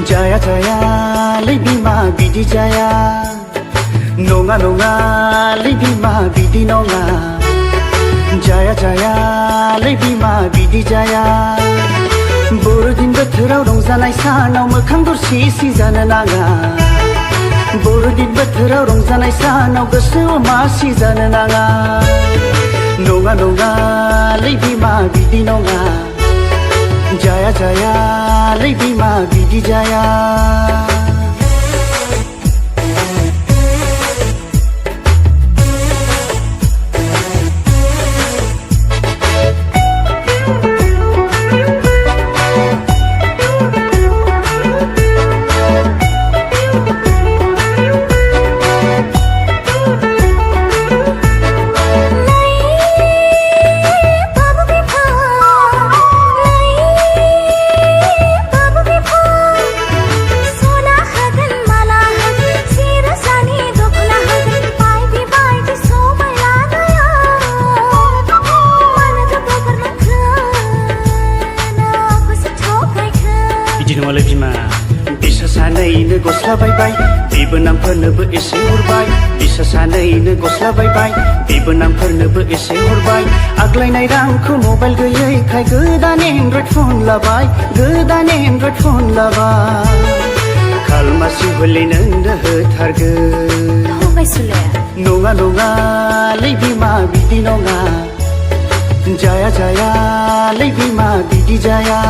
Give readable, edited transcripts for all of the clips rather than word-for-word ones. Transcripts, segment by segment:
जाया जायालै बिमा बिदि जाया नङा नङालै बिमा बिदि नङा जाया जायालै बिमा बिदि जाया बर'दिन बोथोराव रंजानाय सानाव मोखां दरसि सि जानो नाङा बर'दिन बोथोराव रंजानाय सानाव गोसोआव मासि जानो नाङा नङा नङालै बिमा बिदि नङा जाया जायालै बिमा बिदि जाया बिदि नङालै बिमा बिसा सानैनो गस्ला बायबाय बिबोनांफोरनोबो एसे हरबाय बिसा सानैनो गस्ला बायबाय बिबोनांफोरनोबो एसे हरबाय आग्लायनाय रांखौ मबाइल गैयैखाय गोदान एन्ड्रइड फन लाबाय गोदान एन्ड्रइड फन लाबाय खालमासि हले नोंनो होथारगोन नङा नङालै बिमा बिदि नङा जाया जायालै बिमा बिदि जाया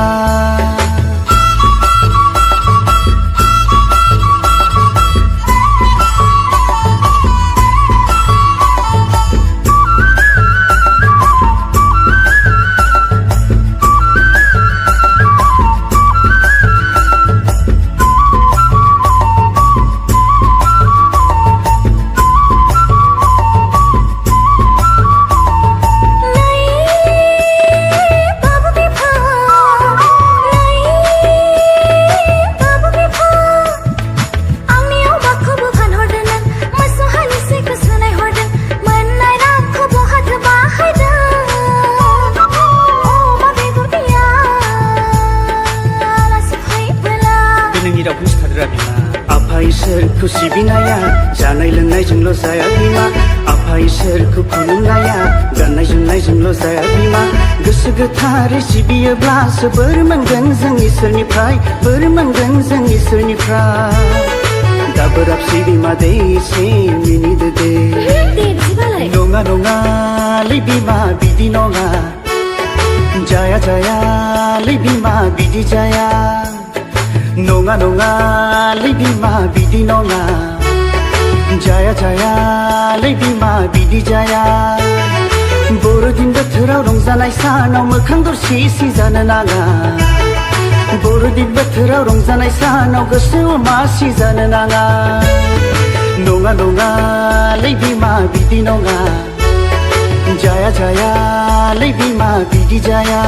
आफा इसोरखौ सिबिनाया जानाय लोंनायजोंल' जाया बिमा आफा इसोरखौ खुलुमनाया गाननाय जोमनायजोंल' जाया बिमा गोसो गोथारै सिबियोब्लासो बोर मोनगोन जों इसोरनिफ्राय बोर मोनगोन जों इसोरनिफ्राय दाबोराबसै बिमा दे एसे मिनिदो दे नङा नङालै बिमा बिदि नङा जाया जायालै बिमा बिदि जाया नङा नङालै बिमा बिदि नङा जाया जायालै बिमा बिदि जाया बर'दिन बोथोराव रंजानाय सानाव मोखां दरसि सि जानो नाङा बर'दिन बोथोराव रंजानाय सानाव गोसोआव मासि जानो नाङा नङा नङालै बिमा बिदि नङा जाया जायालै बिमा बिदि जाया